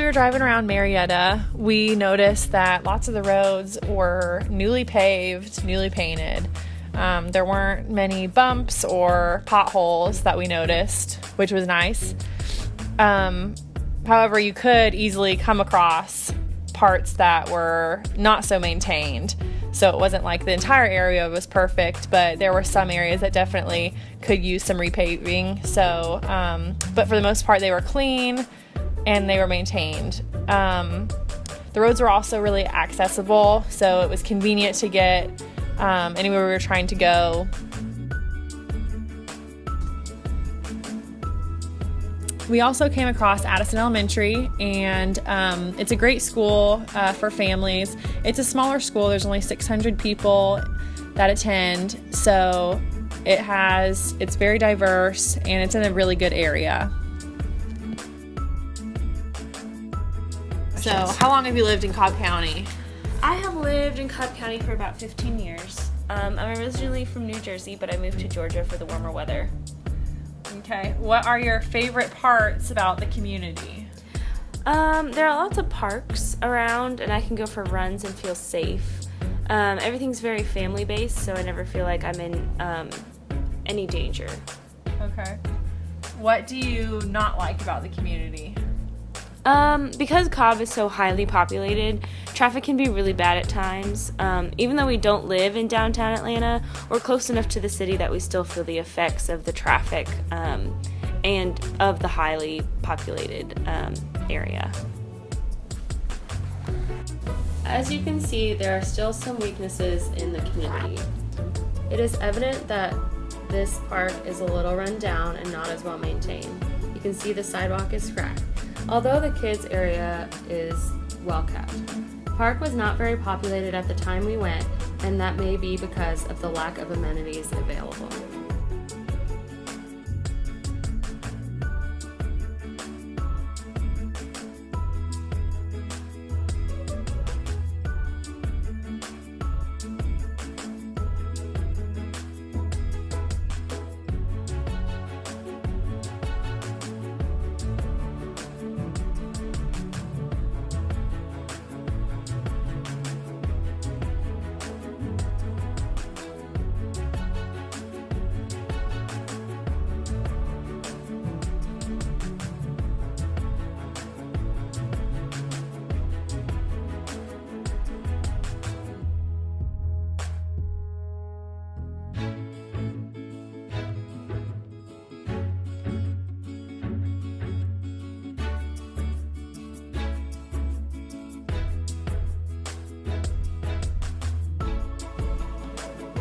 we were driving around Marietta, we noticed that lots of the roads were newly paved, newly painted. There weren't many bumps or potholes that we noticed, which was nice. However, you could easily come across parts that were not so maintained. So it wasn't like the entire area was perfect, but there were some areas that definitely could use some repaving. So, but for the most part, they were clean and they were maintained. The roads were also really accessible, so it was convenient to get anywhere we were trying to go. We also came across Addison Elementary, and it's a great school for families. It's a smaller school. There's only 600 people that attend, so it's very diverse, and it's in a really good area. So, how long have you lived in Cobb County? I have lived in Cobb County for about 15 years. I'm originally from New Jersey, but I moved to Georgia for the warmer weather. Okay. What are your favorite parts about the community? There are lots of parks around, and I can go for runs and feel safe. Everything's very family-based, so I never feel like I'm in any danger. Okay. What do you not like about the community? Because Cobb is so highly populated, traffic can be really bad at times. Even though we don't live in downtown Atlanta, we're close enough to the city that we still feel the effects of the traffic and of the highly populated area. As you can see, there are still some weaknesses in the community. It is evident that this park is a little run down and not as well maintained. You can see the sidewalk is cracked. Although the kids area is well kept. The park was not very populated at the time we went, and that may be because of the lack of amenities available.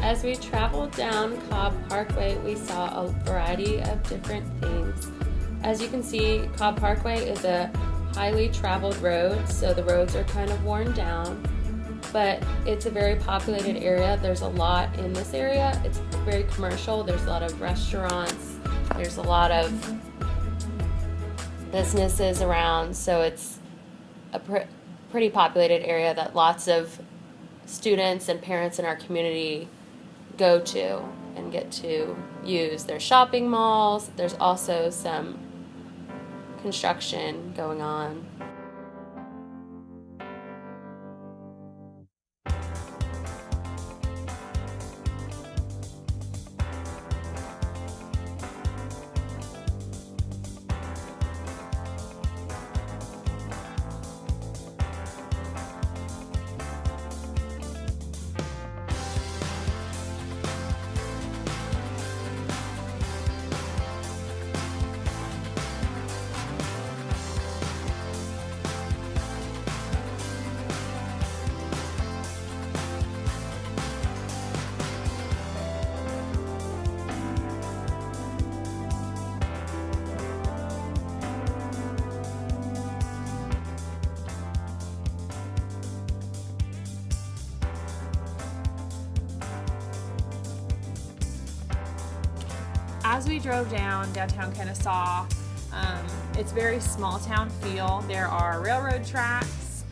As we traveled down Cobb Parkway, we saw a variety of different things. As you can see, Cobb Parkway is a highly traveled road, so the roads are kind of worn down, but it's a very populated area. There's a lot in this area. It's very commercial. There's a lot of restaurants. There's a lot of businesses around, so it's a pretty populated area that lots of students and parents in our community go to and get to use. There's shopping malls. There's also some construction going on. As we drove downtown Kennesaw, it's very small town feel. There are railroad tracks,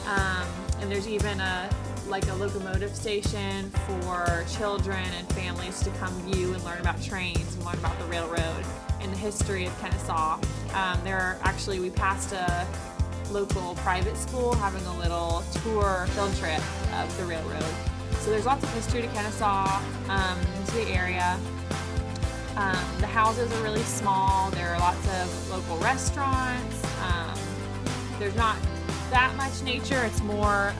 and there's even a locomotive station for children and families to come view and learn about trains and learn about the railroad and the history of Kennesaw. We passed a local private school having a little tour field trip of the railroad. So there's lots of history to Kennesaw, into the area. The houses are really small. There are lots of local restaurants. There's not that much nature. It's more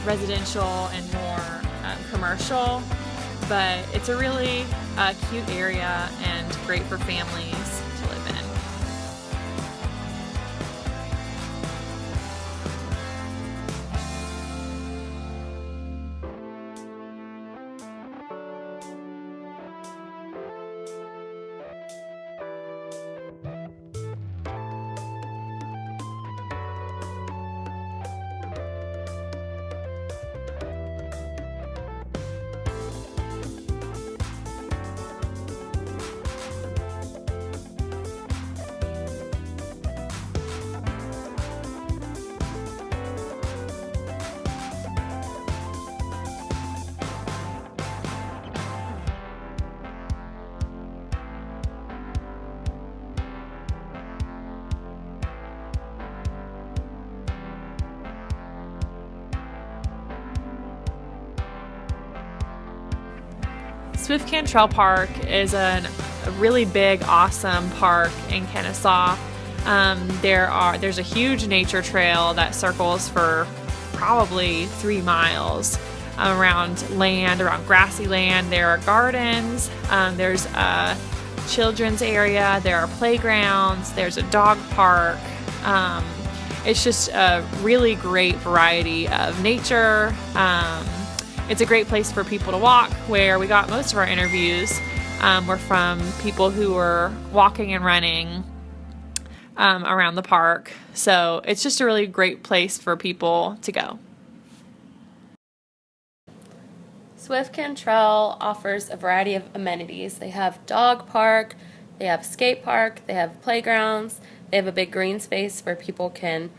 residential and more commercial, but it's a really cute area and great for families to live in. Swift Cantrell Park is a really big, awesome park in Kennesaw. There's a huge nature trail that circles for probably 3 miles around grassy land. There are gardens, there's a children's area, there are playgrounds, there's a dog park. It's just a really great variety of nature. It's a great place for people to walk, where we got most of our interviews were from people who were walking and running around the park. So it's just a really great place for people to go. Swift Cantrell offers a variety of amenities. They have dog park, they have skate park, they have playgrounds, they have a big green space where people can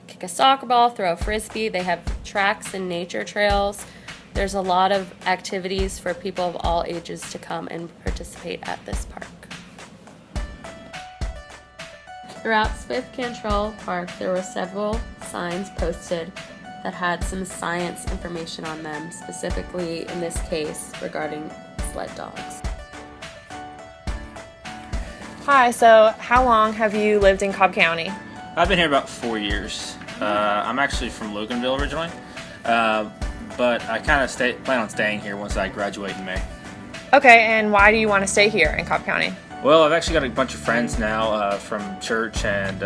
kick a soccer ball, throw a frisbee. They have tracks and nature trails. There's a lot of activities for people of all ages to come and participate at this park. Throughout Swift Cantrell Park, there were several signs posted that had some science information on them, specifically in this case regarding sled dogs. Hi, so how long have you lived in Cobb County? I've been here about 4 years. I'm actually from Loganville originally. But I kind of plan on staying here once I graduate in May. Okay, and why do you want to stay here in Cobb County? Well, I've actually got a bunch of friends now from church and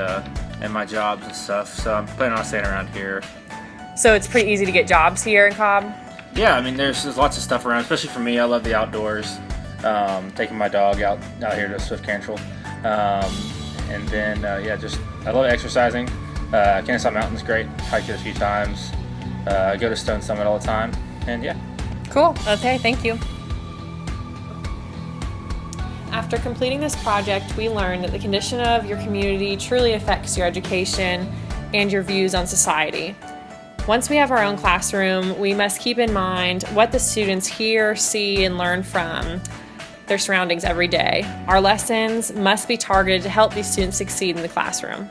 my jobs and stuff, so I'm planning on staying around here. So it's pretty easy to get jobs here in Cobb? Yeah, I mean, there's lots of stuff around, especially for me. I love the outdoors, taking my dog out here to Swift Cantrell. And then, I love exercising. Kennesaw Mountain's great. Hiked it a few times. I go to Stone Summit all the time, and yeah. Cool. Okay, thank you. After completing this project, we learned that the condition of your community truly affects your education and your views on society. Once we have our own classroom, we must keep in mind what the students hear, see, and learn from their surroundings every day. Our lessons must be targeted to help these students succeed in the classroom.